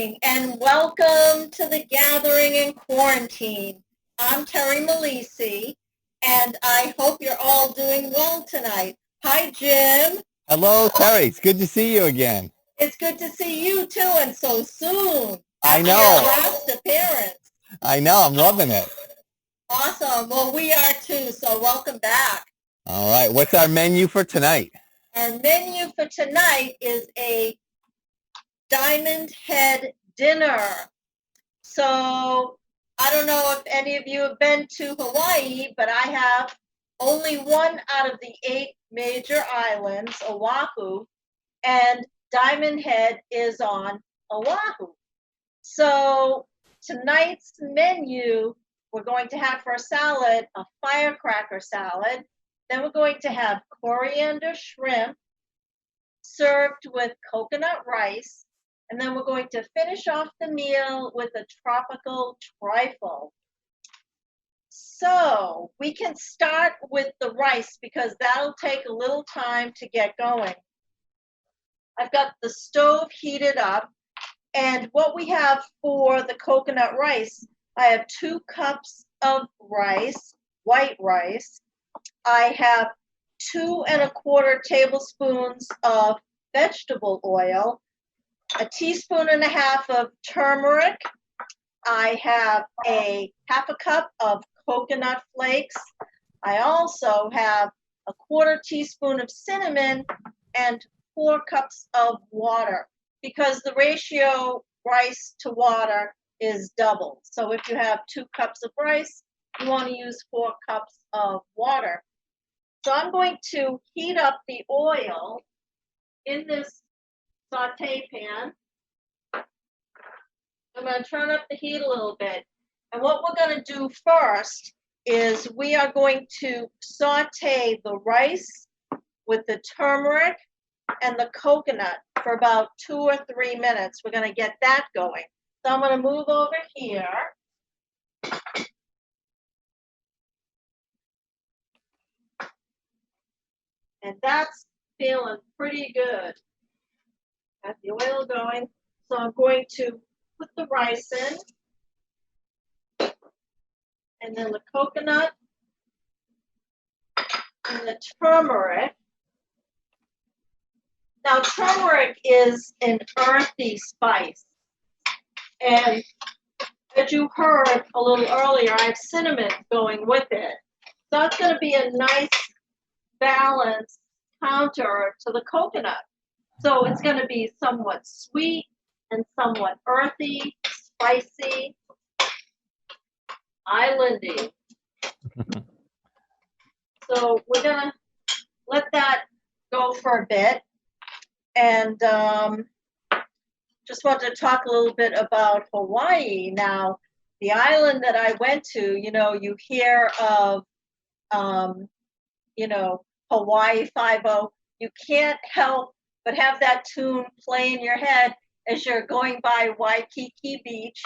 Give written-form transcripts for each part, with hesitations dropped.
morning and welcome to the Gathering in Quarantine. I'm Terry Malisi and I hope you're all doing well tonight. Hi, Jim. Hello, Terry. It's good to see you again. It's good to see you too, and so soon. I know. Our last appearance. I know. I'm loving it. Awesome. Well, we are too, so welcome back. All right. What's our menu for tonight? Our menu for tonight is a diamond head dinner. So I don't know if any of you have been to Hawaii, but I have. Only one out of the 8 major islands, Oahu, and Diamond Head is on Oahu. So tonight's menu, we're going to have for a salad, a firecracker salad. Then we're going to have coriander shrimp served with coconut rice. And then we're going to finish off the meal with a tropical trifle. So we can start with the rice because that'll take a little time to get going. I've got the stove heated up, and what we have for the coconut rice, I have 2 cups of rice, white rice. I have 2 1/4 tablespoons of vegetable oil, a teaspoon and a half of turmeric. I have a 1/2 cup of coconut flakes. I also have a 1/4 teaspoon of cinnamon and 4 cups of water because the ratio rice to water is double. So if you have 2 cups of rice, you want to use 4 cups of water. So I'm going to heat up the oil in this saute pan. I'm going to turn up the heat a little bit. And what we're going to do first is we are going to saute the rice with the turmeric and the coconut for about 2 or 3 minutes. We're going to get that going. So I'm going to move over here. And that's feeling pretty good. Got the oil going. So I'm going to put the rice in. And then the coconut and the turmeric. Now, turmeric is an earthy spice. And as you heard a little earlier, I have cinnamon going with it. So that's going to be a nice balanced counter to the coconut. So it's going to be somewhat sweet and somewhat earthy, spicy, islandy. So we're going to let that go for a bit. And just wanted to talk a little bit about Hawaii. Now, the island that I went to, you hear of, Hawaii 5-0. You can't help but have that tune play in your head as you're going by Waikiki Beach,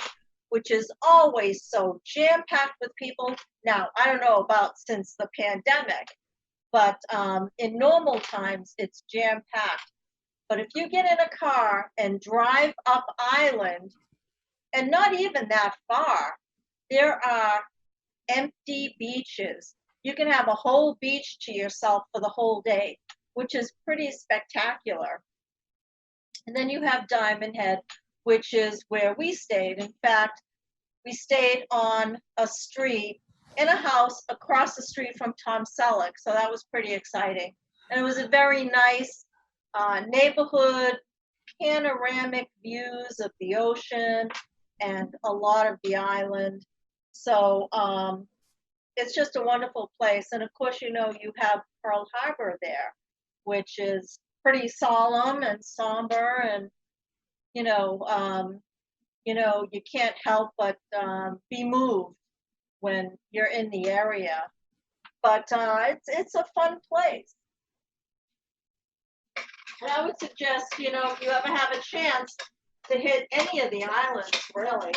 which is always so jam-packed with people. Now, I don't know about since the pandemic, but in normal times, it's jam-packed. But if you get in a car and drive up island, and not even that far, there are empty beaches. You can have a whole beach to yourself for the whole day, which is pretty spectacular. And then you have Diamond Head, which is where we stayed. In fact, we stayed on a street in a house across the street from Tom Selleck, so that was pretty exciting. And it was a very nice neighborhood, panoramic views of the ocean and a lot of the island. So it's just a wonderful place. And of course, you have Pearl Harbor there, which is pretty solemn and somber, and you can't help but be moved when you're in the area. But it's a fun place. And I would suggest, if you ever have a chance to hit any of the islands, really.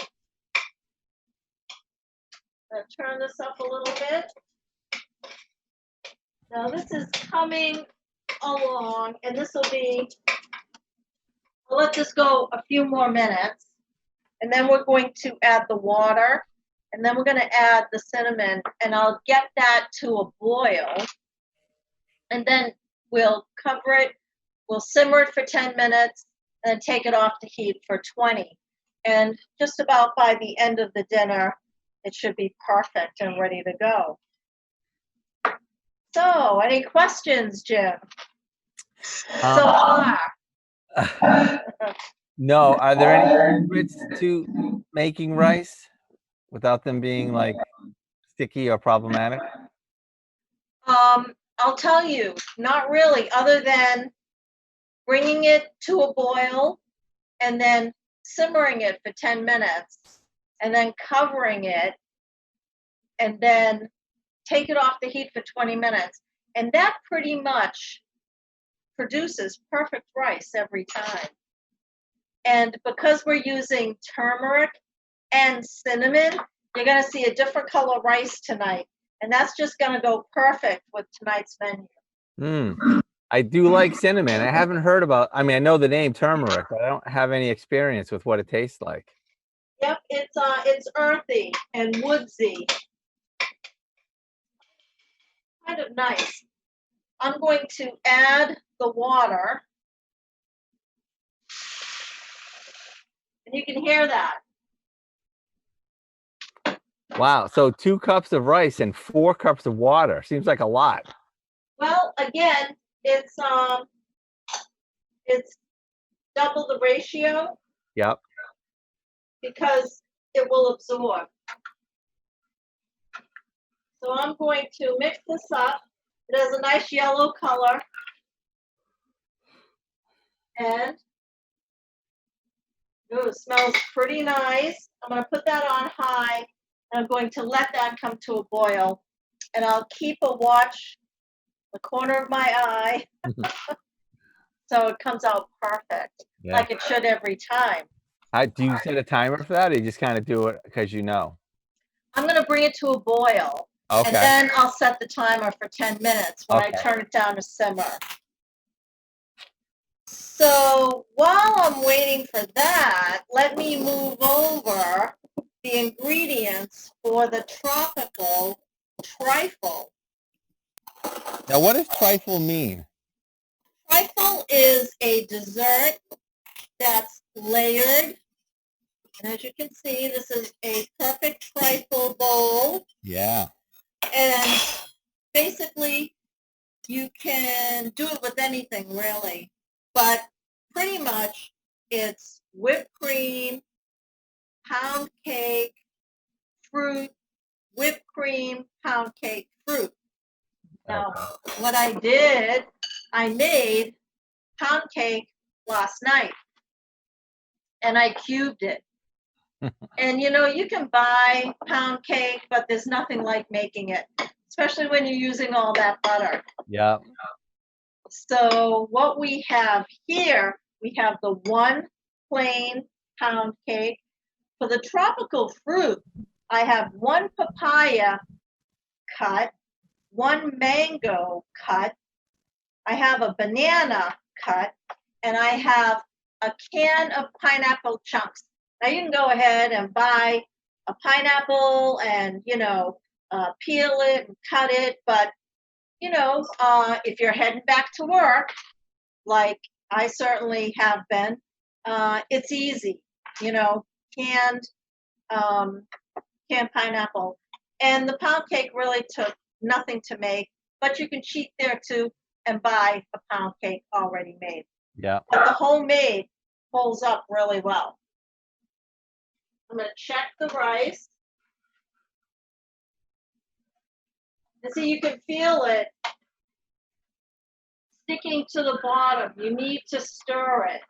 Turn this up a little bit. Now this is coming along, and this will be, I'll let this go a few more minutes. And then we're going to add the water. And then we're going to add the cinnamon. And I'll get that to a boil. And then we'll cover it. We'll simmer it for 10 minutes and then take it off the heat for 20. And just about by the end of the dinner, it should be perfect and ready to go. So, any questions, Jim? So far. No. Are there any secrets to making rice without them being like sticky or problematic? I'll tell you, not really, other than bringing it to a boil and then simmering it for 10 minutes and then covering it and then take it off the heat for 20 minutes. And that pretty much produces perfect rice every time. And because we're using turmeric and cinnamon, you're going to see a different color rice tonight. And that's just going to go perfect with tonight's menu. I do like cinnamon. I haven't heard about, I mean, I know the name turmeric, but I don't have any experience with what it tastes like. Yep, it's earthy and woodsy. Kind of nice. I'm going to add the water. And you can hear that. Wow. So 2 cups of rice and 4 cups of water. Seems like a lot. Well, again, it's double the ratio. Yep. Because it will absorb. So I'm going to mix this up. It has a nice yellow color. And ooh, it smells pretty nice. I'm going to put that on high. And I'm going to let that come to a boil. And I'll keep a watch the corner of my eye. So it comes out perfect, like it should every time. Do you set a timer for that, or you just kind of do it because you know? I'm going to bring it to a boil. Okay. And then I'll set the timer for 10 minutes when I turn it down to simmer. So while I'm waiting for that, let me move over the ingredients for the Tropical Trifle. Now, what does trifle mean? Trifle is a dessert that's layered. And as you can see, this is a perfect trifle bowl. Yeah. And basically, you can do it with anything, really. But pretty much, it's whipped cream, pound cake, fruit, whipped cream, pound cake, fruit. Now, what I did, I made pound cake last night. And I cubed it. And, you know, you can buy pound cake, but there's nothing like making it, especially when you're using all that butter. Yeah. So what we have here, we have the 1 plain pound cake. For the tropical fruit, I have 1 papaya cut, 1 mango cut, I have a banana cut, and I have a can of pineapple chunks. Now you can go ahead and buy a pineapple and, you know, peel it and cut it. But, you know, if you're heading back to work, like I certainly have been, it's easy, you know, canned pineapple. And the pound cake really took nothing to make, but you can cheat there too and buy a pound cake already made. Yeah. But the homemade holds up really well. I'm going to check the rice. And see, you can feel it sticking to the bottom. You need to stir it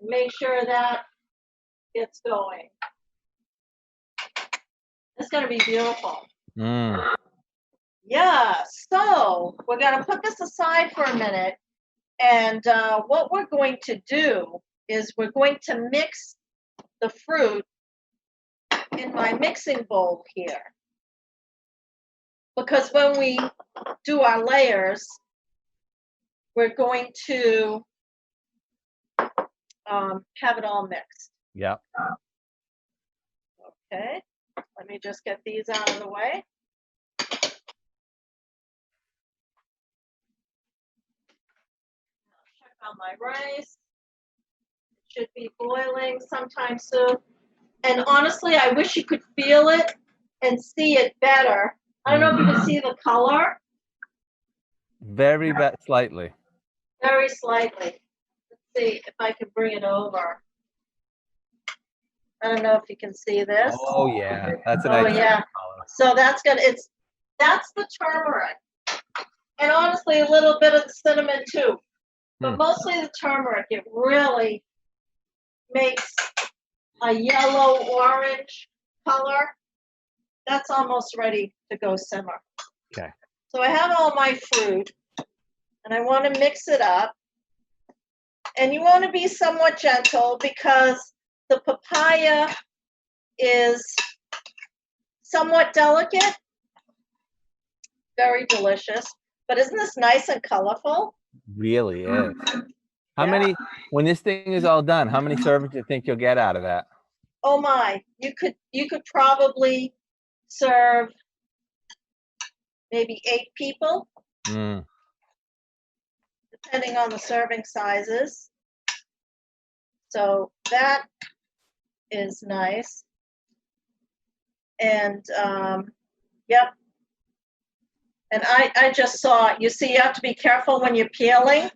and make sure that gets going. It's going to be beautiful. Yeah, so we're going to put this aside for a minute. And what we're going to do is we're going to mix the fruit in my mixing bowl here. Because when we do our layers, we're going to have it all mixed. Yeah. Okay, let me just get these out of the way. Check on my rice. It should be boiling sometime soon. And honestly, I wish you could feel it and see it better. I don't know if you can see the color. Very slightly. Very slightly. Let's see if I can bring it over. I don't know if you can see this. Oh yeah, that's a Oh nice yeah. color. So that's the turmeric. And honestly, a little bit of the cinnamon too. But mostly the turmeric. It really makes a yellow-orange color. That's almost ready to go simmer. Okay. So I have all my fruit, and I want to mix it up. And you want to be somewhat gentle because the papaya is somewhat delicate. Very delicious. But isn't this nice and colorful? Really is. How Yeah. many, when this thing is all done, how many servings do you think you'll get out of that? Oh my, you could probably serve maybe 8 people, depending on the serving sizes. So that is nice. And yep. And I just saw, you see, you have to be careful when you're peeling.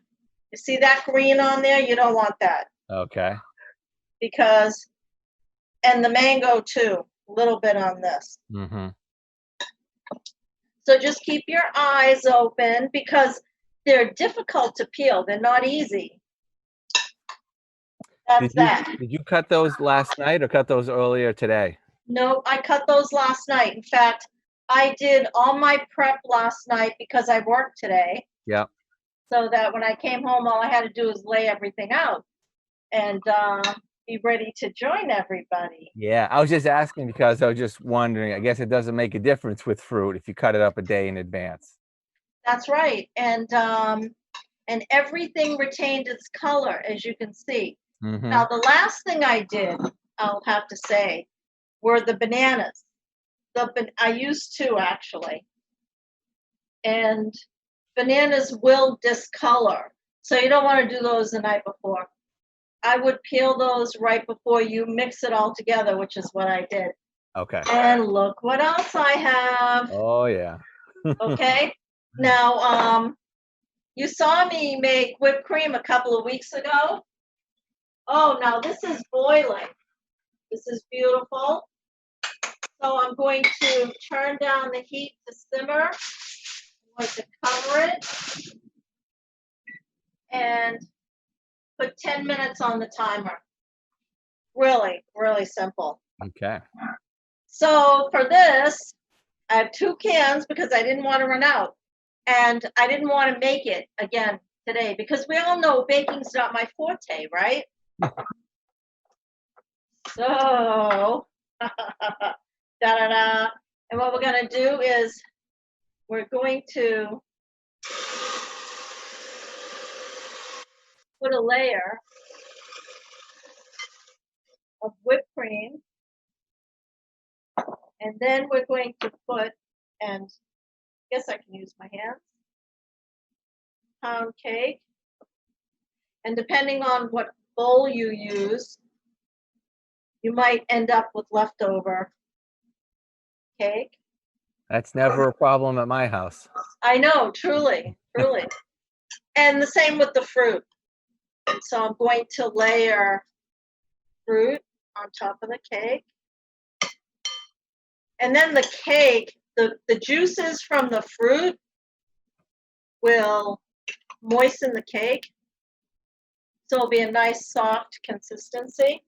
You see that green on there? You don't want that. Okay. Because, and the mango too, a little bit on this. So just keep your eyes open because they're difficult to peel. They're not easy. Did you cut those last night or cut those earlier today? No, I cut those last night. In fact, I did all my prep last night because I worked today. Yeah. So that when I came home, all I had to do was lay everything out and be ready to join everybody. Yeah, I was just asking because I was just wondering. I guess it doesn't make a difference with fruit if you cut it up a day in advance. That's right. And everything retained its color, as you can see. Now, the last thing I did, I'll have to say, were the bananas. I used 2 actually. And bananas will discolor. So you don't want to do those the night before. I would peel those right before you mix it all together, which is what I did. Okay. And look what else I have. Oh yeah. Okay. Now, you saw me make whipped cream a couple of weeks ago. Oh, now this is boiling. This is beautiful. So I'm going to turn down the heat to simmer. I'm going to cover it and put 10 minutes on the timer. Really, really simple. Okay. So for this, I have 2 cans because I didn't want to run out. And I didn't want to make it again today because we all know baking's not my forte, right? So, da-da-da. And what we're going to do is we're going to put a layer of whipped cream. And then we're going to put, and I guess I can use my hands, pound cake. And depending on what bowl you use, you might end up with leftover cake. That's never a problem at my house. I know, truly, truly. And the same with the fruit. So I'm going to layer fruit on top of the cake. And then the cake, the juices from the fruit will moisten the cake. So it'll be a nice soft consistency.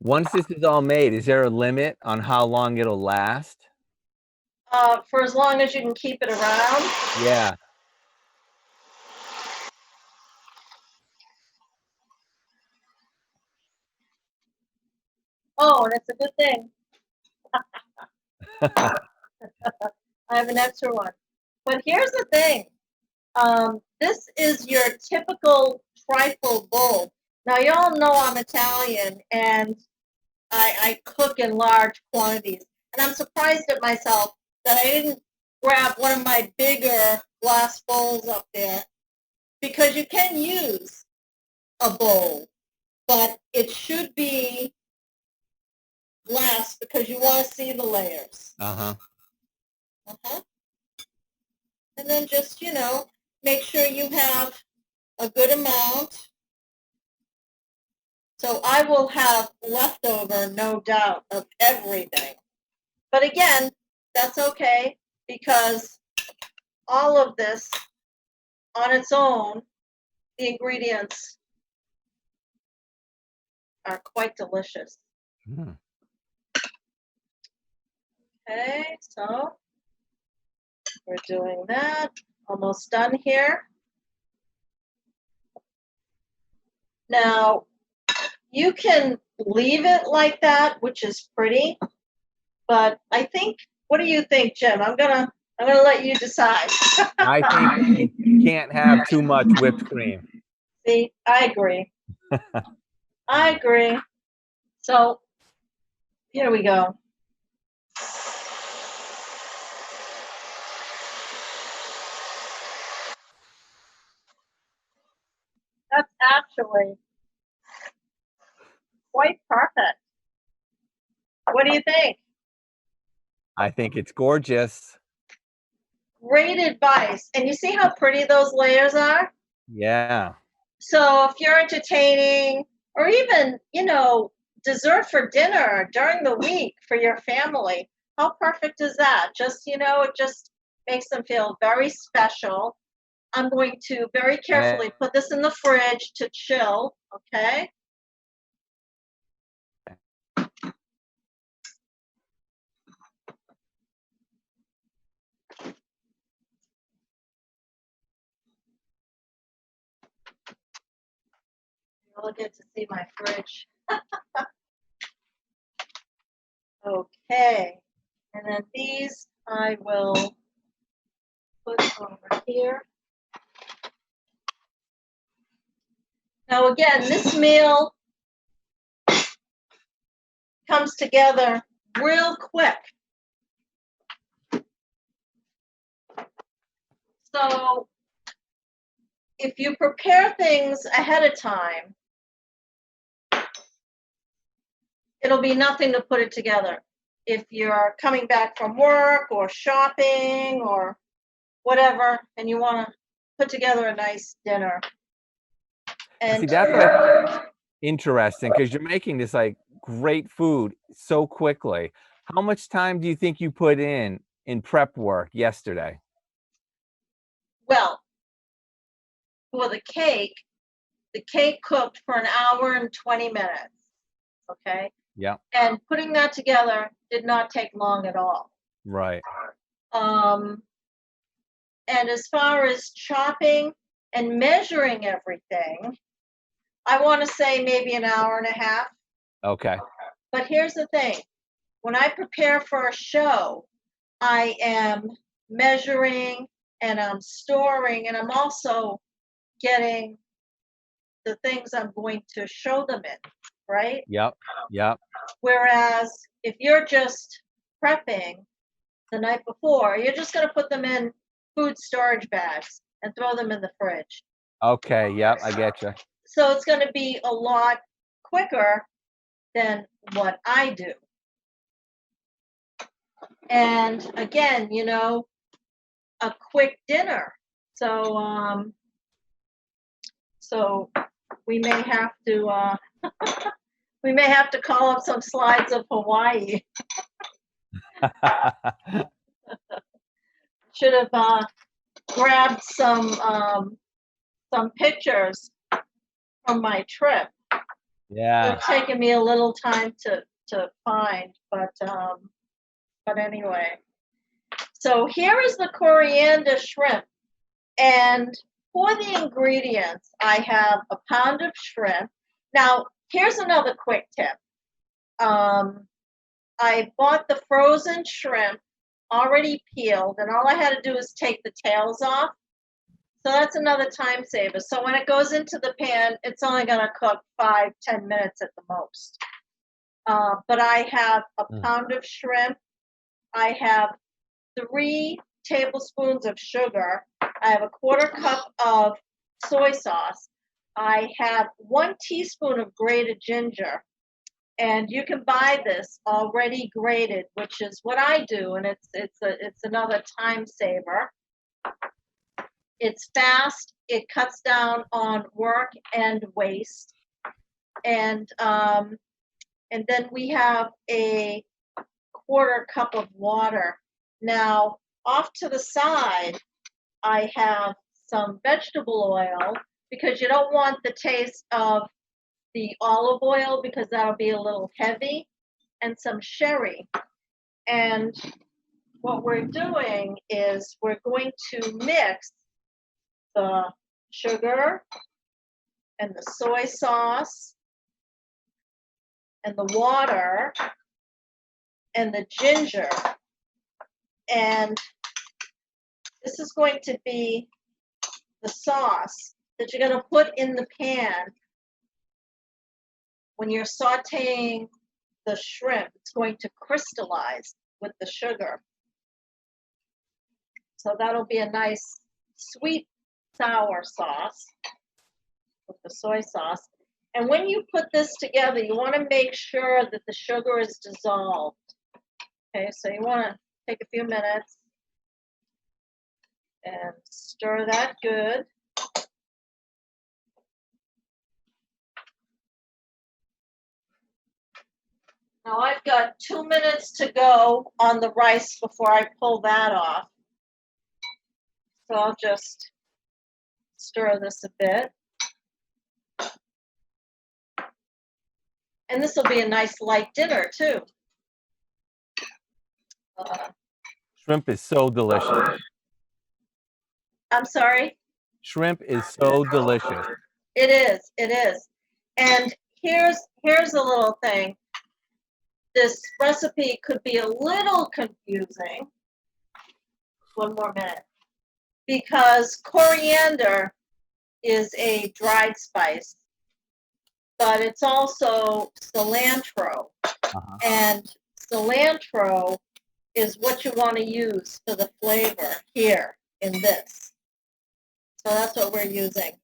Once this is all made, is there a limit on how long it'll last? For as long as you can keep it around. Yeah. Oh, and it's a good thing. I have an extra one. But here's the thing. This is your typical trifle bowl. Now, y'all know I'm Italian, and I cook in large quantities. And I'm surprised at myself that I didn't grab one of my bigger glass bowls up there, because you can use a bowl, but it should be glass because you want to see the layers. Uh-huh. Uh-huh. And then just, make sure you have a good amount. So I will have leftover, no doubt, of everything. But again, that's okay, because all of this on its own, the ingredients are quite delicious. Mm. Okay, so we're doing that. Almost done here. Now, you can leave it like that, which is pretty, but I think, what do you think, Jim? I'm gonna let you decide. I think you can't have too much whipped cream. See, I agree. I agree. So, here we go. That's actually quite perfect. What do you think? I think it's gorgeous. Great advice. And you see how pretty those layers are? Yeah. So if you're entertaining, or even, dessert for dinner during the week for your family, how perfect is that? Just, it just makes them feel very special. I'm going to very carefully put this in the fridge to chill, okay? You'll get to see my fridge. Okay, and then these I will put over here. Now again, this meal comes together real quick. So if you prepare things ahead of time, it'll be nothing to put it together. If you're coming back from work or shopping or whatever, and you want to put together a nice dinner. And see, that's what I think interesting, because you're making this like great food so quickly. How much time do you think you put in prep work yesterday? Well, for the cake cooked for an hour and 20 minutes. Okay. Yeah. And putting that together did not take long at all. Right. And as far as chopping and measuring everything, I want to say maybe an hour and a half. Okay. But here's the thing. When I prepare for a show, I am measuring and I'm storing, and I'm also getting the things I'm going to show them in, right? Yep. Yep. Whereas if you're just prepping the night before, you're just going to put them in food storage bags and throw them in the fridge. Okay. Yep. I get you. So it's going to be a lot quicker than what I do. And again, a quick dinner. So so we may have to call up some slides of Hawaii. Should have grabbed some pictures from my trip. Yeah. It's taken me a little time to find, but anyway. So here is the coriander shrimp, and for the ingredients, I have a pound of shrimp. Now, here's another quick tip. I bought the frozen shrimp already peeled, and all I had to do is take the tails off. So that's another time saver. So when it goes into the pan, it's only going to cook 5-10 minutes at the most. But I have a Mm. pound of shrimp. I have 3 tablespoons of sugar. I have a 1/4 cup of soy sauce. I have 1 teaspoon of grated ginger. And you can buy this already grated, which is what I do, and it's another time saver. It's fast. It cuts down on work and waste. And then we have a 1/4 cup of water. Now, off to the side, I have some vegetable oil because you don't want the taste of the olive oil because that'll be a little heavy, and some sherry. And what we're doing is we're going to mix the sugar and the soy sauce and the water and the ginger. And this is going to be the sauce that you're going to put in the pan when you're sauteing the shrimp. It's going to crystallize with the sugar. So that'll be a nice sweet sour sauce with the soy sauce. And when you put this together, you want to make sure that the sugar is dissolved. Okay, so you want to take a few minutes and stir that good. Now I've got 2 minutes to go on the rice before I pull that off. So I'll just stir this a bit. And this will be a nice light dinner too. Shrimp is so delicious. I'm sorry? Shrimp is so delicious. It is, it is. And here's a little thing. This recipe could be a little confusing. One more minute. Because coriander is a dried spice, but it's also cilantro. Uh-huh. And cilantro is what you want to use for the flavor here in this. So that's what we're using.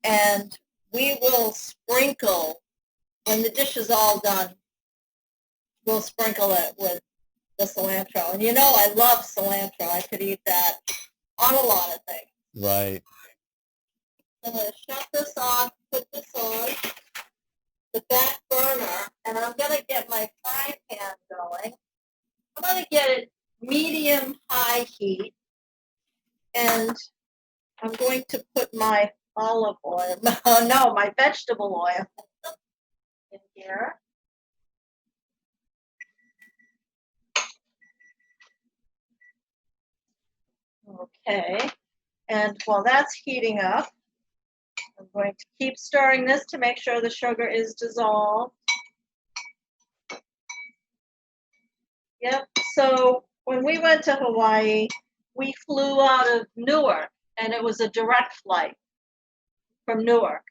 And we will sprinkle, when the dish is all done, we'll sprinkle it with the cilantro. And you know I love cilantro. I could eat that on a lot of things. Right. I'm going to shut this off, put this on the back burner, and I'm going to get my frying pan going. I'm going to get it medium-high heat, and I'm going to put my olive oil, no, my vegetable oil in here. Okay, and while that's heating up, I'm going to keep stirring this to make sure the sugar is dissolved. Yep, so when we went to Hawaii, we flew out of Newark, and it was a direct flight from Newark.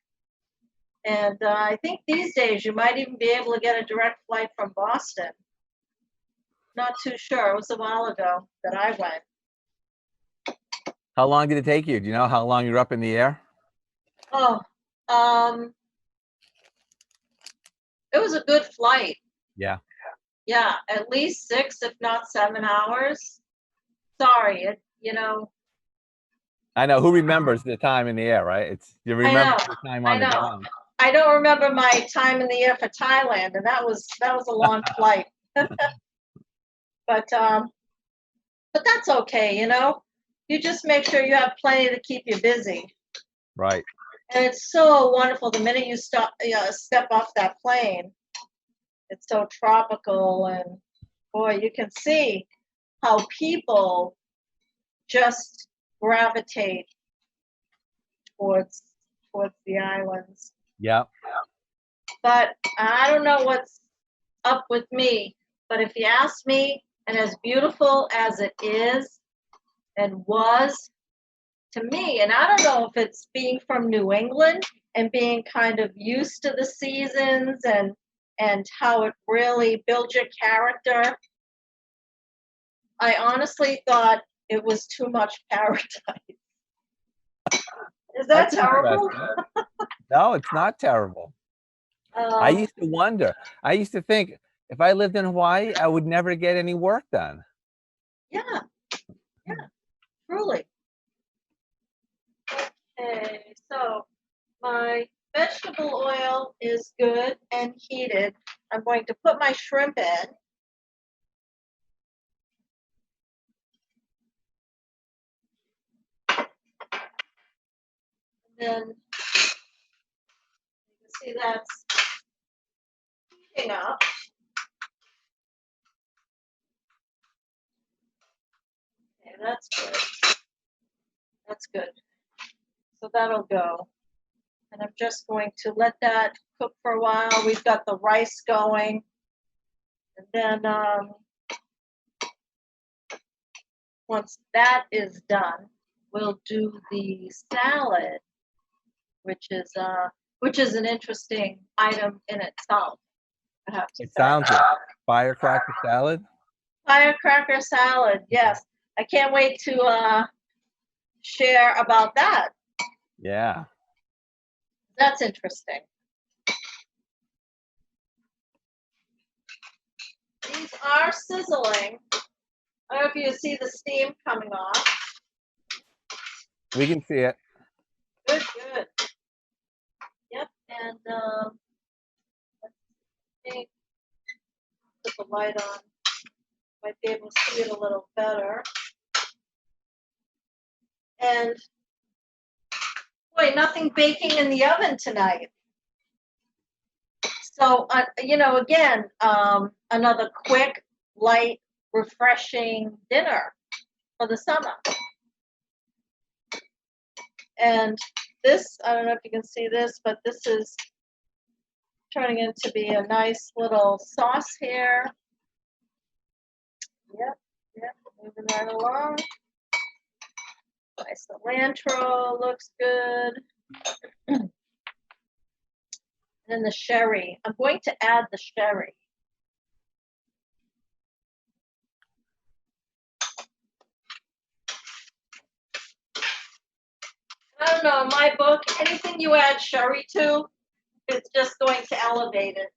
And I think these days you might even be able to get a direct flight from Boston. Not too sure. It was a while ago that I went. How long did it take you? Do you know how long you were up in the air? Oh, it was a good flight. Yeah. Yeah, at least 6, if not 7 hours. Sorry, I know. Who remembers the time in the air, right? It's you remember the time on the ground. I don't remember my time in the air for Thailand, and that was a long flight. But that's okay, You just make sure you have plenty to keep you busy. Right. And it's so wonderful the minute you step off that plane. It's so tropical, and boy, you can see how people just gravitate towards the islands. Yeah. But I don't know what's up with me. But if you ask me, and as beautiful as it is and was to me, and I don't know if it's being from New England and being kind of used to the seasons and and how it really builds your character. I honestly thought it was too much paradise. Is that That's terrible? interesting. No, it's not terrible. I used to wonder. I used to think if I lived in Hawaii, I would never get any work done. Yeah, truly. Okay, so my vegetable oil is good and heated. I'm going to put my shrimp in. And then you can see that's heating up. Okay, that's good. That's good. So that'll go. And I'm just going to let that cook for a while. We've got the rice going. And then once that is done, we'll do the salad, which is an interesting item in itself, I have to It say. sounds it. Firecracker salad. Firecracker salad, yes. I can't wait to share about that. Yeah. That's interesting. These are sizzling. I don't know if you see the steam coming off. We can see it. Good, good. Yep, and let's see. Put the light on. Might be able to see it a little better. And boy, nothing baking in the oven tonight. So, again, another quick, light, refreshing dinner for the summer. And this, I don't know if you can see this, but this is turning into be a nice little sauce here. Yep, moving right along. Nice cilantro looks good. And then the sherry. I'm going to add the sherry. I don't know, in my book, anything you add sherry to, it's just going to elevate it.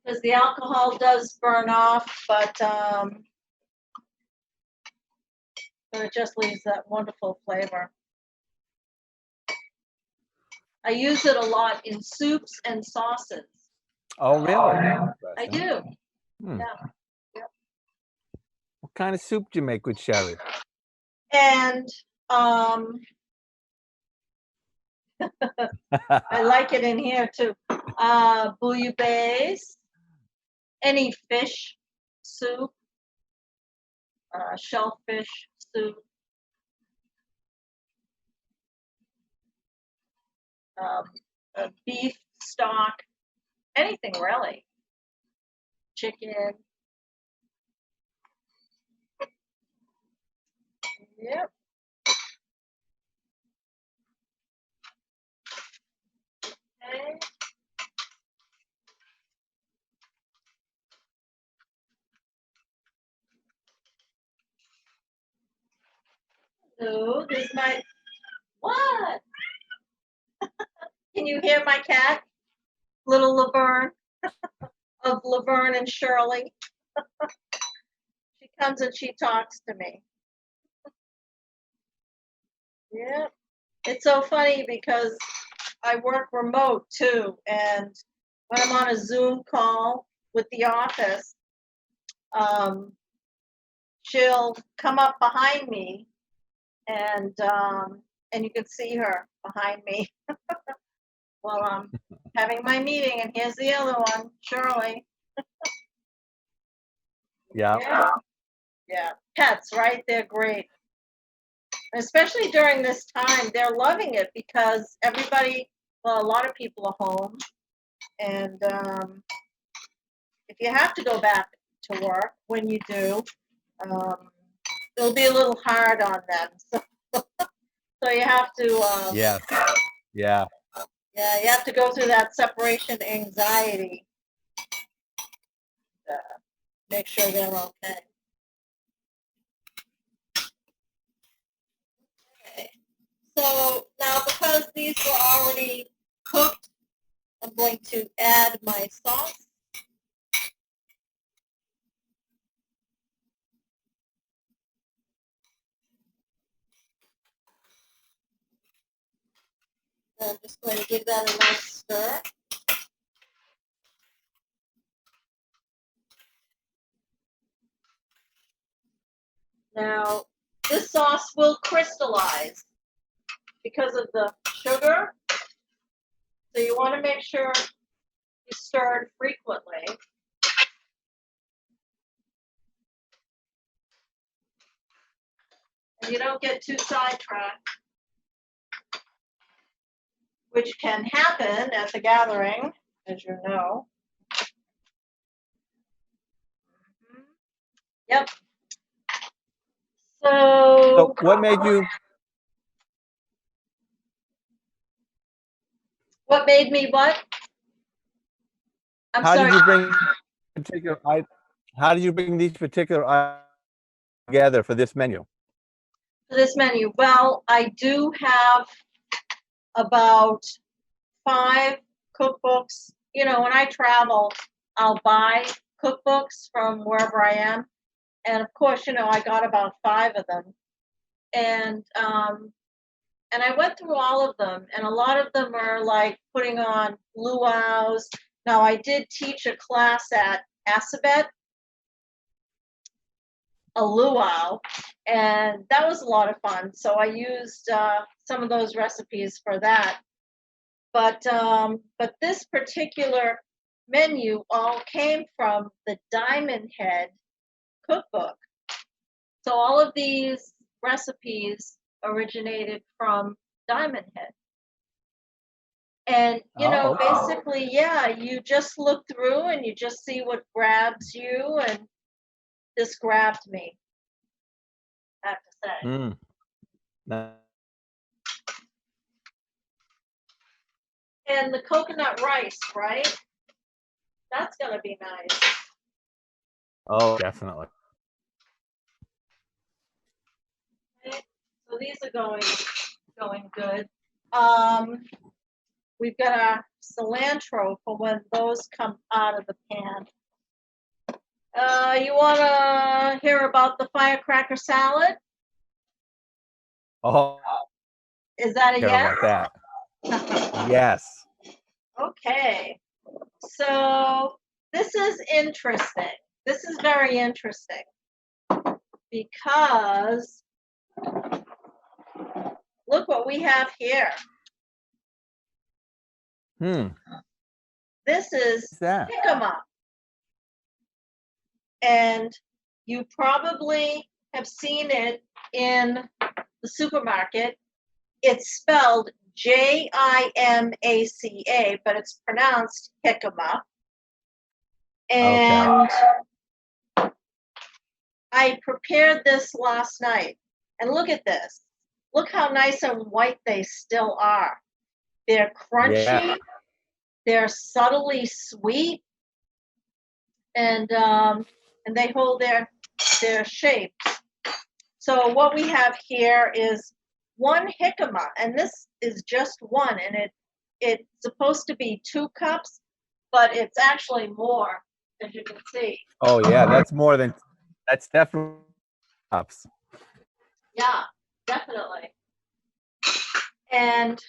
Because the alcohol does burn off, but it just leaves that wonderful flavor. I use it a lot in soups and sauces. Oh, really? I do. Hmm. Yeah. What kind of soup do you make with sherry? And I like it in here too. Bouillabaisse, any fish soup, shellfish soup, beef stock, anything really. Chicken. Yep. Okay. So this might, what? Can you hear my cat? Little Laverne of Laverne and Shirley. She comes and she talks to me. Yeah. It's so funny because I work remote too. And when I'm on a Zoom call with the office, she'll come up behind me and you can see her behind me while I'm having my meeting. And here's the other one, Shirley. Yeah. Yeah. Pets, right? They're great. Especially during this time, they're loving it because everybody, well, a lot of people are home. And if you have to go back to work, when you do, it'll be a little hard on them. So So you have to, Yeah. Yeah. yeah, you have to go through that separation anxiety to make sure they're okay. Okay. So now because these were already cooked, I'm going to add my sauce. And I'm just going to give that a nice stir. Now, this sauce will crystallize because of the sugar. So you want to make sure you stir it frequently. And you don't get too sidetracked, which can happen at the gathering, as you know. Yep. So what made me what? I'm how sorry. did you bring particular how did you bring these particular items together for this menu? For this menu? Well, I do have about 5 cookbooks. You know, when I travel, I'll buy cookbooks from wherever I am. And of course, you know, I got about 5 of them. And I went through all of them, and a lot of them are like putting on luau's. Now, I did teach a class at Assabet, a luau, and that was a lot of fun. So I used some of those recipes for that. But this particular menu all came from the Diamond Head cookbook. So all of these recipes originated from Diamond Head. And, you know, basically, yeah, you just look through and you just see what grabs you, and this grabbed me, I have to say. And the coconut rice, right? That's going to be nice. Oh, definitely. Okay. So these are going good. We've got our cilantro for when those come out of the pan. You want to hear about the Firecracker Salad? Oh, Is that a care yes? about that. Yes. Okay. So this is interesting. This is very interesting because look what we have here. This is jicama. And you probably have seen it in the supermarket. It's spelled Jimaca, but it's pronounced jicama. And I prepared this last night. And look at this. Look how nice and white they still are. They're crunchy. Yeah. They're subtly sweet. And they hold their shape. So what we have here is 1 jicama, and this is just 1, and it's supposed to be 2 cups, but it's actually more, as you can see. Oh yeah, that's definitely cups. Yeah, definitely. And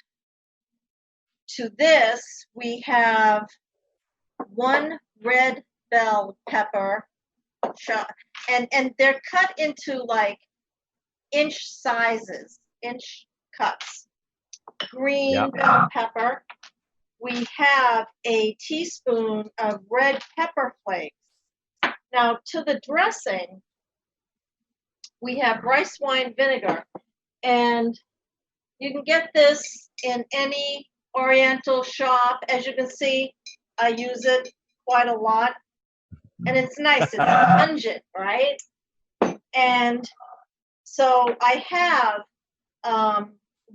to this we have 1 red bell pepper shot, and they're cut into like inch sizes, inch cuts. Green bell pepper. We have a teaspoon of red pepper flakes. Now, to the dressing, we have rice wine vinegar. And you can get this in any Oriental shop. As you can see, I use it quite a lot. And it's nice. It's pungent, right? And so I have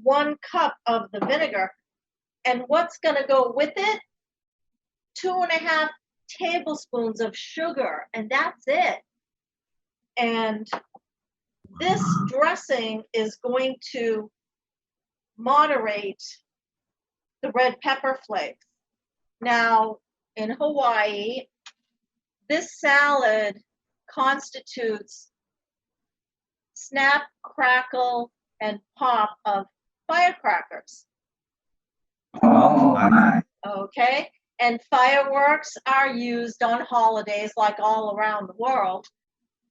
1 cup of the vinegar. And what's going to go with it? 2.5 tablespoons of sugar, and that's it. And this dressing is going to moderate the red pepper flakes. Now, in Hawaii, this salad constitutes snap, crackle, and pop of firecrackers. Oh, my. Okay? And fireworks are used on holidays like all around the world.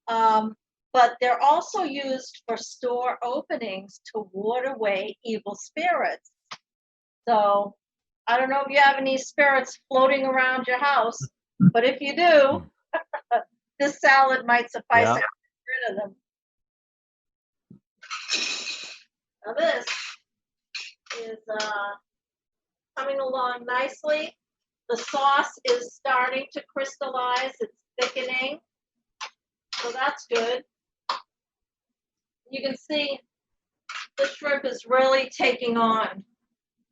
But they're also used for store openings to ward away evil spirits. So I don't know if you have any spirits floating around your house, but if you do, this salad might suffice to get rid of them. Now this is coming along nicely. The sauce is starting to crystallize. It's thickening. So that's good. You can see the shrimp is really taking on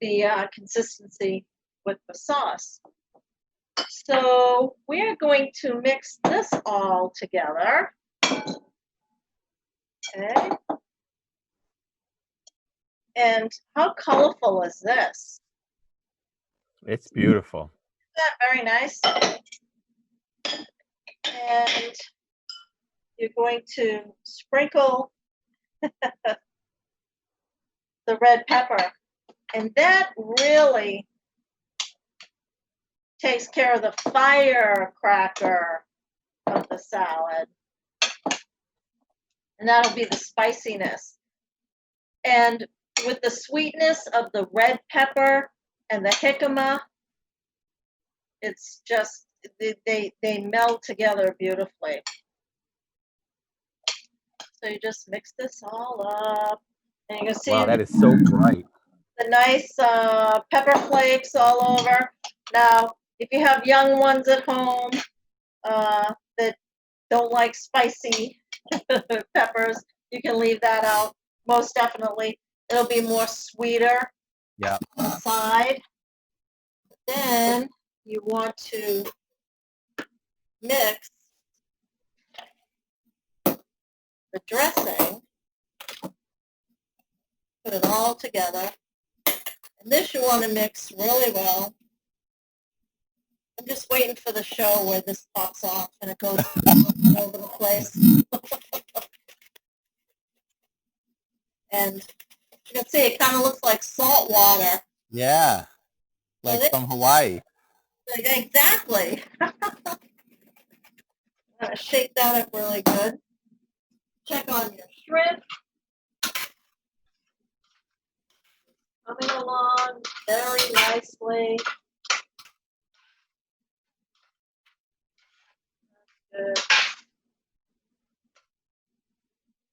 the consistency with the sauce. So we're going to mix this all together. Okay. And how colorful is this? It's beautiful. Isn't that very nice? And you're going to sprinkle the red pepper. And that really takes care of the firecracker of the salad. And that'll be the spiciness. And with the sweetness of the red pepper and the jicama, it's just, they meld together beautifully. So you just mix this all up. And you can see Wow, that is so bright. the nice pepper flakes all over. Now, if you have young ones at home that don't like spicy peppers, you can leave that out. Most definitely. It'll be more sweeter inside. Then you want to mix the dressing, put it all together. And this you want to mix really well. I'm just waiting for the show where this pops off and it goes all over the place. And you can see it kind of looks like salt water. Yeah, like from Hawaii. Exactly. Shake that up really good. Check on your shrimp. Coming along very nicely. Good.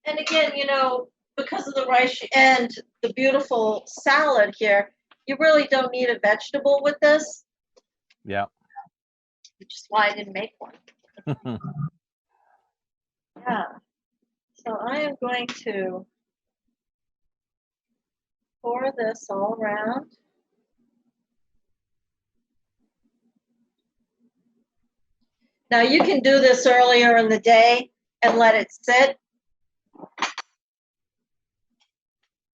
And again, you know, because of the rice and the beautiful salad here, you really don't need a vegetable with this. Yeah. Which is why I didn't make one. Yeah. So I am going to pour this all around. Now you can do this earlier in the day and let it sit.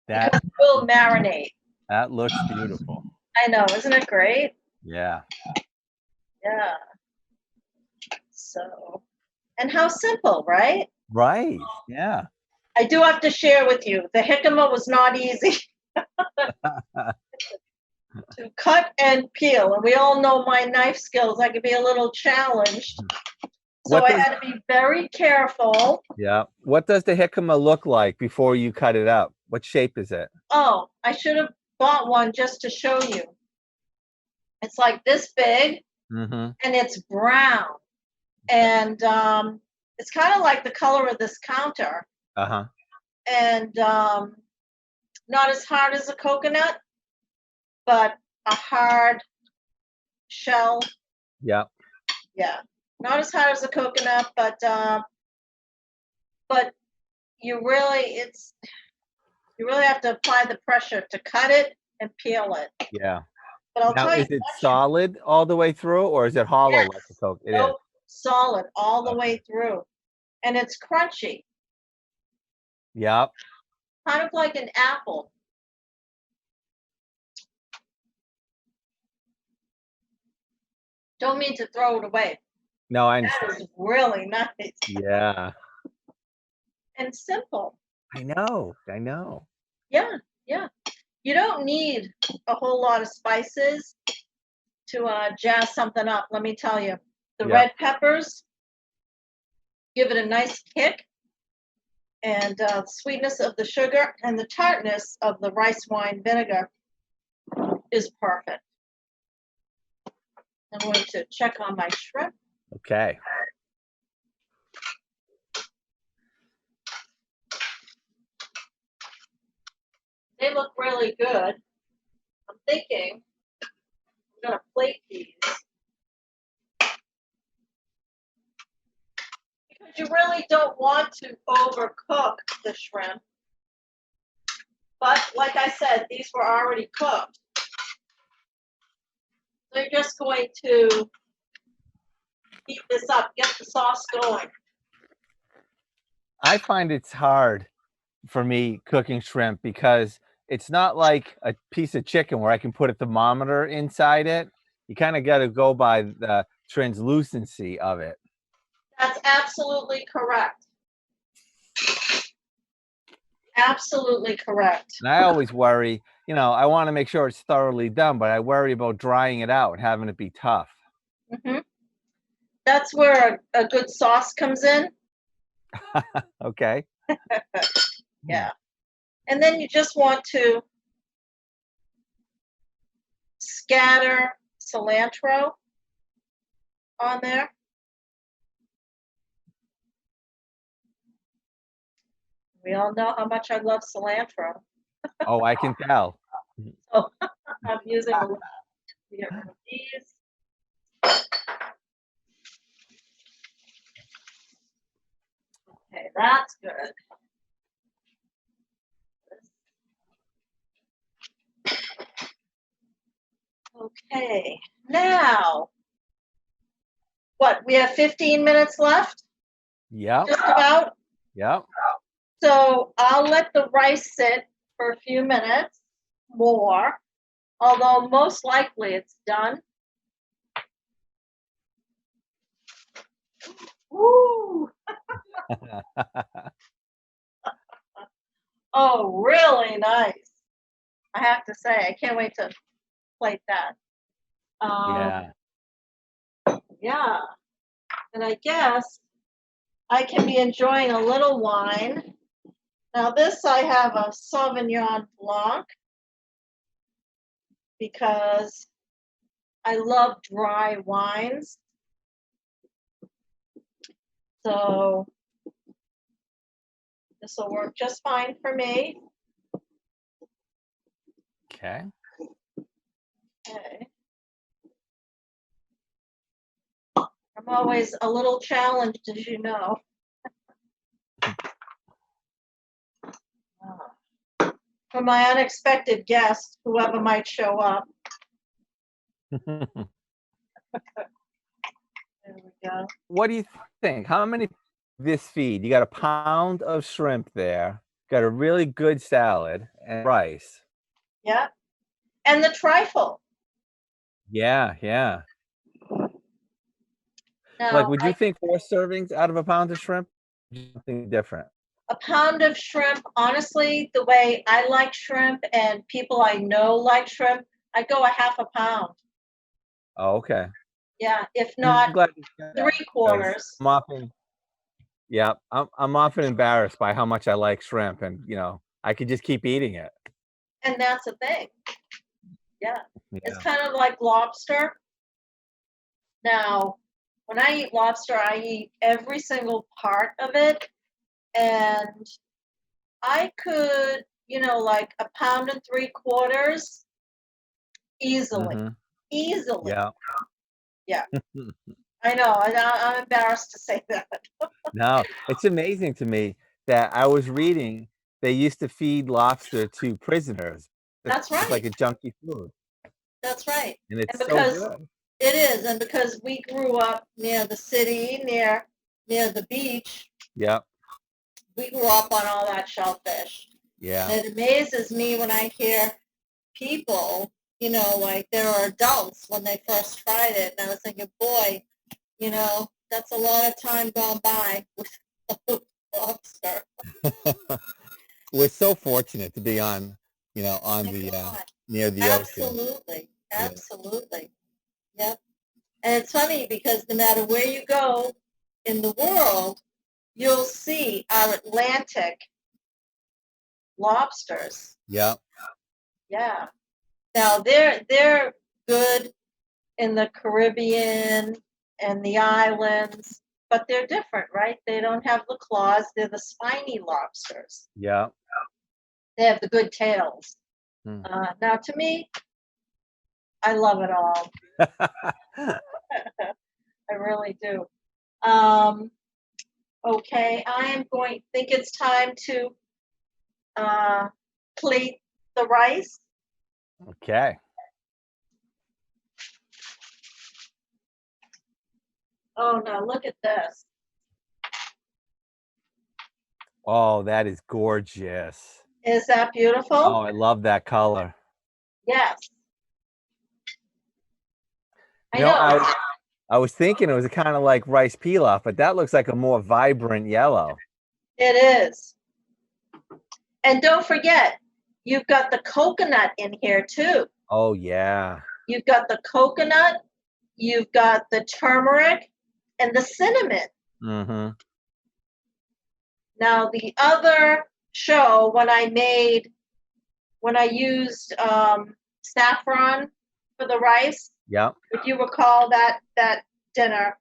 That it will marinate. That looks beautiful. I know, isn't it great? Yeah. Yeah. So, and how simple, right? Right. Yeah. I do have to share with you, the jicama was not easy to cut and peel. And we all know my knife skills. I could be a little challenged. So I had to be very careful. Yeah. What does the jicama look like before you cut it up? What shape is it? Oh, I should have bought one just to show you. It's like this big, and it's brown. And it's kind of like the color of this counter. Uh-huh. And not as hard as a coconut, but a hard shell. Yeah. Yeah. Not as hard as a coconut, but you really, You really have to apply the pressure to cut it and peel it. Yeah. But I'll Now, tell you, is it once solid all the way through, or is it hollow yes, like the Coke? It is. nope, solid all the Okay. way through, and it's crunchy, Yep. kind of like an apple. Don't mean to throw it away. No, I That understand. is really nice Yeah. and simple. I know. I know. Yeah, yeah. You don't need a whole lot of spices to jazz something up. Let me tell you, the Yep. red peppers give it a nice kick, and the sweetness of the sugar and the tartness of the rice wine vinegar is perfect. I'm going to check on my shrimp. Okay. They look really good. I'm thinking I'm going to plate these because you really don't want to overcook the shrimp. But like I said, these were already cooked. So you're just going to heat this up, get the sauce going. I find it's hard for me cooking shrimp because it's not like a piece of chicken where I can put a thermometer inside it. You kind of got to go by the translucency of it. That's absolutely correct. Absolutely correct. And I always worry, I want to make sure it's thoroughly done, but I worry about drying it out and having it be tough. Hmm. That's where a good sauce comes in. Okay. Yeah. And then you just want to scatter cilantro on there. We all know how much I love cilantro. Oh, I can tell. So I'm using a little bit of these. Okay, that's good. Okay, now, what, we have 15 minutes left? Yep. Just about? Yep. So I'll let the rice sit for a few minutes more, although most likely it's done. Woo! Oh, really nice. I have to say, I can't wait to plate that. Yeah. Yeah. And I guess I can be enjoying a little wine. Now this I have a Sauvignon Blanc because I love dry wines. So this will work just fine for me. Okay. Okay. I'm always a little challenged, as you know. For my unexpected guest, whoever might show up. There we go. What do you think? How many this feed? You got a pound of shrimp there, got a really good salad and rice. Yeah. And the trifle. Yeah, yeah. Now, Like, would you think 4 servings out of a pound of shrimp? Something different. a pound of shrimp, honestly, the way I like shrimp and people I know like shrimp, I go a half a pound. Oh, okay. Yeah, if I'm not glad you said that because 3/4. I'm often embarrassed by how much I like shrimp, and I could just keep eating it. And that's the thing. Yeah. It's Yeah. kind of like lobster. Now, when I eat lobster, I eat every single part of it. And I could, like a pound and 3/4 easily. Hmm. Easily. Yeah. Yeah. I know. I'm embarrassed to say that. No, it's amazing to me that I was reading they used to feed lobster to prisoners. That's It's like right. a junky food, That's right. and it's And so because good. it is, and because we grew up near the city, near the beach, Yep. we grew up on all that shellfish. Yeah. And it amazes me when I hear people, like there are adults when they first tried it, and I was thinking, boy, that's a lot of time gone by with lobster. We're so fortunate to be on, on My the God. near the ocean. Absolutely. Yeah. Absolutely. Yep. And it's funny because no matter where you go in the world, you'll see our Atlantic lobsters. Yeah. Yeah. Now they're good in the Caribbean and the islands, but they're different, right? They don't have the claws. They're the spiny lobsters. Yeah. They have the good tails. Hmm. Now, to me, I love it all. I really do. Okay, I am think it's time to plate the rice. Okay. Oh, now look at this. Oh, that is gorgeous. Is that beautiful? Oh, I love that color. Yes. I You know, know. I was thinking it was kind of like rice pilaf, but that looks like a more vibrant yellow. It is. And don't forget, you've got the coconut in here too. Oh, yeah. You've got the coconut, you've got the turmeric, and the cinnamon. Mm-hmm. Now, the other show, when I used saffron for the rice, Yep. if you recall that dinner,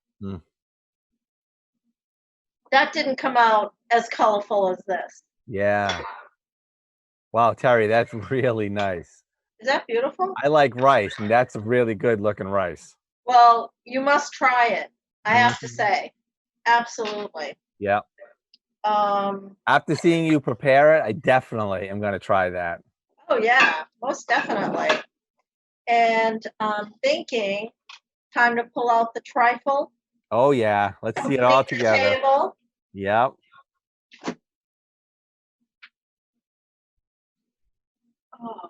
that didn't come out as colorful as this. Yeah. Wow, Terry, that's really nice. Is that beautiful? I like rice, and that's a really good looking rice. Well, you must try it. I have to say, absolutely. Yeah. Um, After seeing you prepare it, I definitely am going to try that. Oh yeah, most definitely. And I'm thinking, time to pull out the trifle. Oh yeah, let's see it all together. Table. Yep. Oh.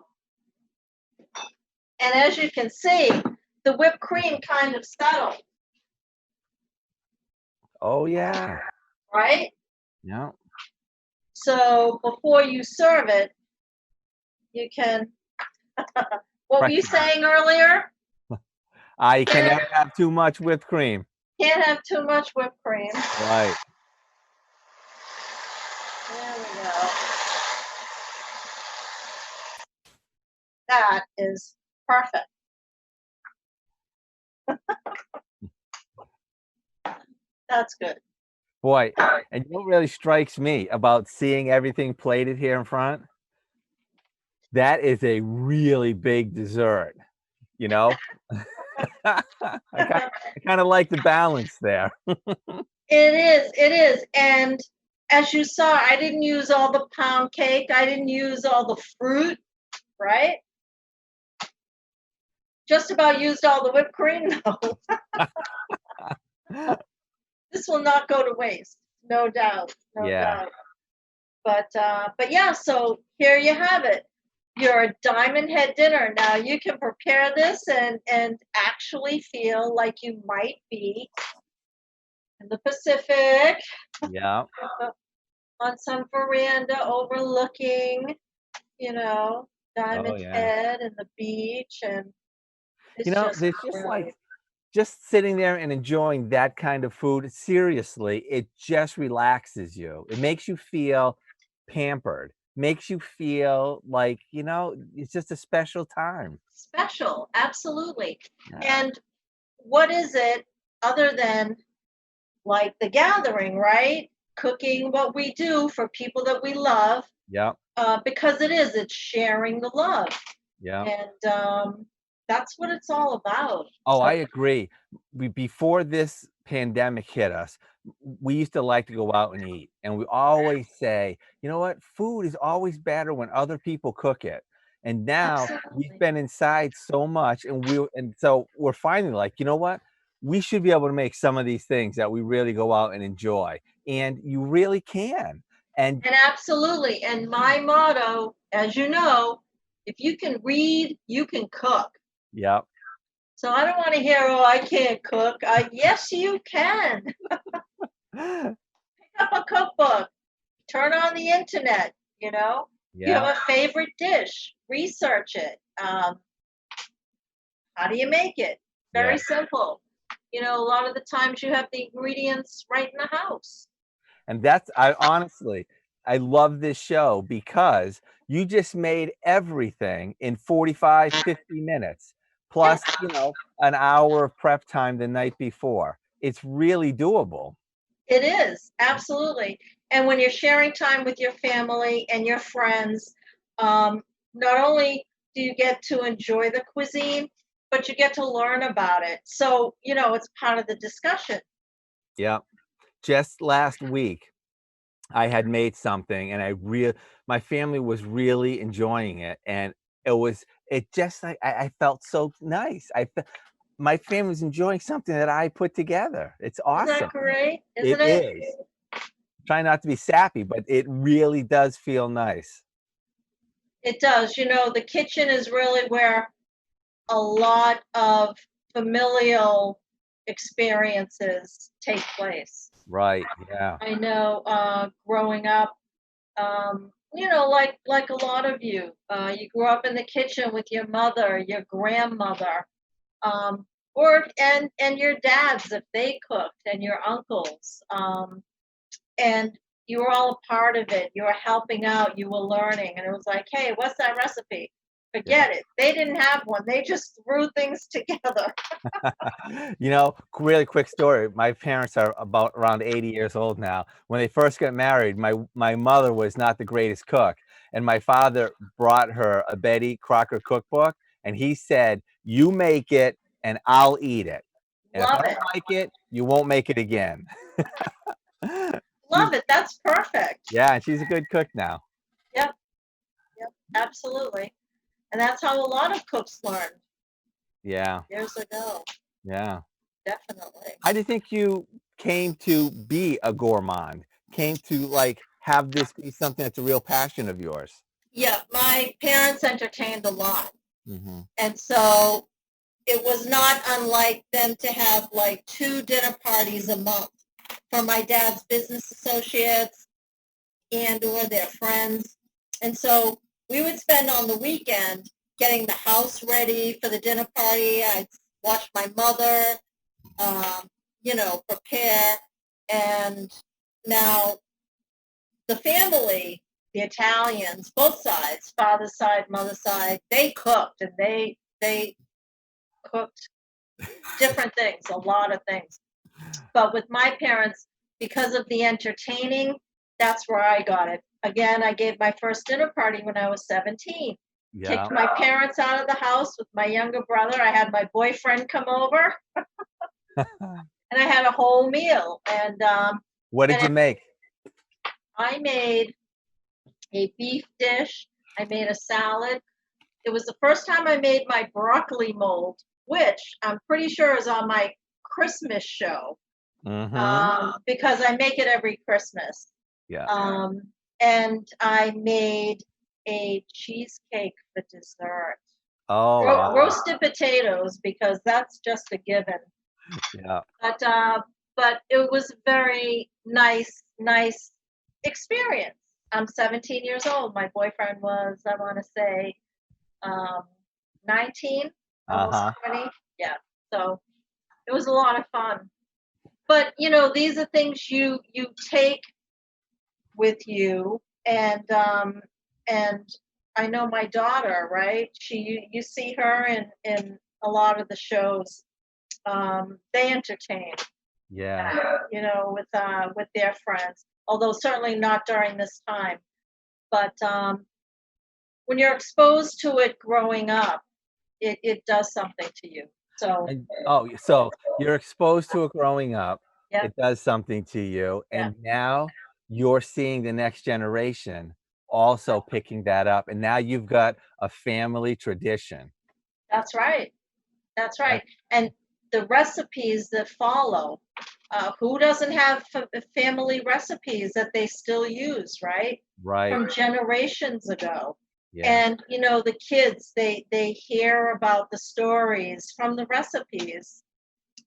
And as you can see, the whipped cream kind of settled. Oh yeah. Right? Yeah. So before you serve it, you can. What were you saying earlier? You can never have too much whipped cream. Can't have too much whipped cream. Right. There we go. That is perfect. That's good. Boy, and what really strikes me about seeing everything plated here in front, that is a really big dessert, you know? I kind of like the balance there. It is. And as you saw, I didn't use all the pound cake. I didn't use all the fruit, right? Just about used all the whipped cream, though. This will not go to waste, no doubt, no doubt. But yeah, so here you have it. Your Diamond Head dinner. Now you can prepare this and actually feel like you might be in the Pacific. Yeah. On some veranda overlooking, Diamond Head and the beach, and it's there's just like just sitting there and enjoying that kind of food, seriously, it just relaxes you. It makes you feel pampered, makes you feel like, it's just a special time. Special, absolutely. Yeah. And what is it other than like the gathering, right? Cooking what we do for people that we love. Yeah. Because it's sharing the love. Yeah. And that's what it's all about. Oh, I agree. Before this pandemic hit us, we used to like to go out and eat, and we always say, you know what, food is always better when other people cook it. And now we've Absolutely. been inside so much, and so we're finally like, you know what, we should be able to make some of these things that we really go out and enjoy, and you really can. And And absolutely. And my motto, as you know, if you can read, you can cook. yeah, So I don't want to hear, oh, I can't cook. Yes, you can. Pick up a cookbook, turn on the internet, you know. You have yeah, a favorite dish, research it. How do you make it? yeah. Very simple. You know, a lot of the times you have the ingredients right in the house. And I honestly, I love this show because you just made everything in 45, 50 minutes, Yeah, plus, an hour of prep time the night before. It's really doable. it is, absolutely. And when you're sharing time with your family and your friends, um, not only do you get to enjoy the cuisine, but you get to learn about it. So, you know, it's part of the discussion. Yeah. Just last week, I had made something and my family was really enjoying it. And it just like, I felt so nice. My family was enjoying something that I put together. It's Isn't that awesome. great? It Isn't it? is. Try not to be sappy, but it really does feel nice. It does. You know, the kitchen is really where a lot of familial experiences take place. Right. Yeah. I know growing up, you know, like a lot of you, you grew up in the kitchen with your mother, your grandmother, or and your dads if they cooked, and your uncles, and you were all a part of it. You were helping out, you were learning, and it was like, hey, what's that recipe? Yeah. Forget it. They didn't have one. They just threw things together. Really quick story. My parents are about around 80 years old now. When they first got married, my mother was not the greatest cook, and my father brought her a Betty Crocker cookbook, and he said, "You make it, and I'll eat it. And if I Love don't it. like it, you won't make it again." She's Love it. That's perfect. Yeah, and she's a good cook now. Yep. Yep. Absolutely. And that's how a lot of cooks learn Yeah, years ago. yeah. Definitely. How do you think you came to be a gourmand? Came to like have this be something that's a real passion of yours? Yeah, my parents entertained a lot. Hmm. And so it was not unlike them to have like 2 dinner parties a month for my dad's business associates and or their friends. And so we would spend on the weekend getting the house ready for the dinner party. I'd watch my mother, you know, prepare. And now the family, the Italians, both sides, father's side, mother's side, they cooked, and they cooked different things, a lot of things. But with my parents, because of the entertaining, that's where I got it. Again, I gave my first dinner party when I was 17. Yeah. Kicked my parents out of the house with my younger brother. I had my boyfriend come over, and I had a whole meal. What did And you make? I made a beef dish. I made a salad. It was the first time I made my broccoli mold, which I'm pretty sure is on my Christmas show, Hmm. because I make it every Christmas. Yeah. Um, and I made a cheesecake for dessert. Oh, wow. Roasted potatoes, because that's just a given. Yeah. But it was a very nice experience. I'm 17 years old. My boyfriend was, I want to say, um, 19, almost Uh-huh. 20. Yeah. So it was a lot of fun. But you know, these are things you take with you, and I know my daughter, right? You see her in a lot of the shows. They entertain, Yeah. you know, with their friends. Although certainly not during this time. But when you're exposed to it growing up, it does something to you. So So you're exposed to it growing up. Yeah. it does something to you. Yeah. And now you're seeing the next generation also picking that up. And now you've got a family tradition. That's right. That's That- right. And the recipes that follow, who doesn't have family recipes that they still use, right? Right. From generations ago. Yeah. And the kids, they hear about the stories from the recipes.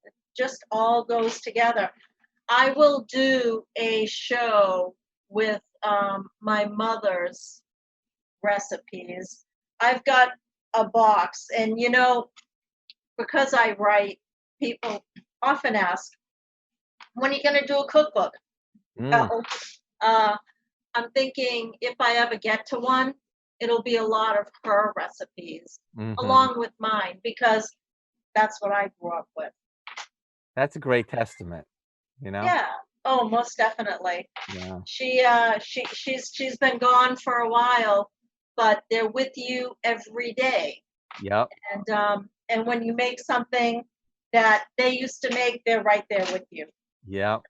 It just all goes together. I will do a show with my mother's recipes. I've got a box, and because I write, people often ask, when are you going to do a cookbook? Mm, Well, uh, I'm thinking if I ever get to one, it'll be a lot of her recipes mhm. along with mine, because that's what I grew up with. That's a great testament, you know? Yeah. Oh, most definitely. Yeah. She's been gone for a while, but they're with you every day. Yep. And when you make something that they used to make, they're right there with you. Yep.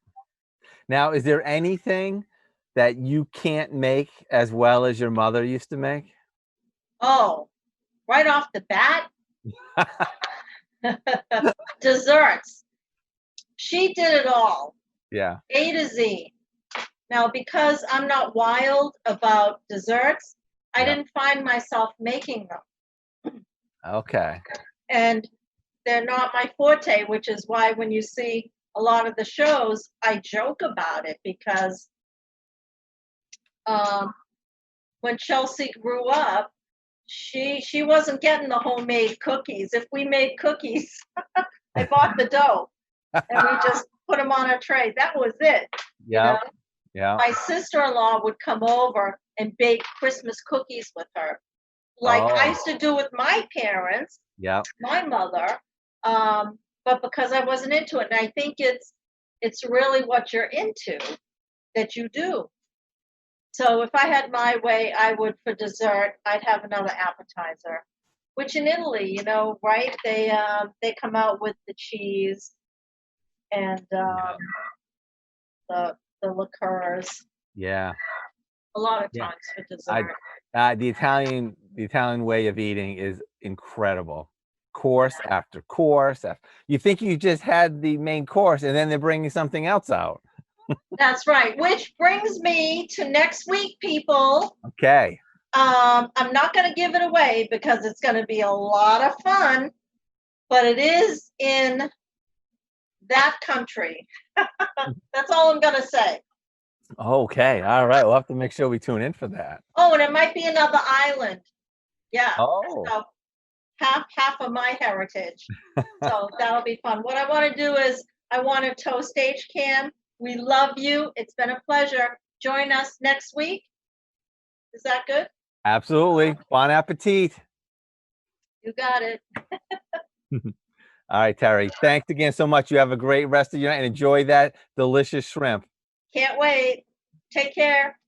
Now, is there anything that you can't make as well as your mother used to make? Oh, right off the bat, desserts. She did it all, Yeah. A to Z. Now, because I'm not wild about desserts, I Yeah. didn't find myself making them. Okay. And they're not my forte, which is why when you see a lot of the shows, I joke about it, because when Chelsea grew up, she wasn't getting the homemade cookies. If we made cookies, I bought the dough and we just put them on a tray. That was it. Yep. Yeah. My sister-in-law would come over and bake Christmas cookies with her, like I Oh, used to do with my parents, yeah. my mother. But because I wasn't into it, and I think it's really what you're into that you do. So if I had my way, I would, for dessert, I'd have another appetizer, which in Italy, right? They come out with the cheese and Yeah. the liqueurs Yeah. a lot of Yeah. times for I dessert. the Italian way of eating is incredible. Course after course. You think you just had the main course, and then they're bringing something else out. That's right. Which brings me to next week, people. Okay. I'm not going to give it away because it's going to be a lot of fun, but it is in that country. That's all I'm going to say. Okay. All right. We'll have to make sure we tune in for that. Oh, and it might be another island. Yeah. Oh. So half of my heritage. So that'll be fun. What I want to do is I want to toast H-Cam. We love you. It's been a pleasure. Join us next week. Is that good? Absolutely. Bon appetit. You got it. All right, Terry. Thanks again so much. You have a great rest of your night and enjoy that delicious shrimp. Can't wait. Take care.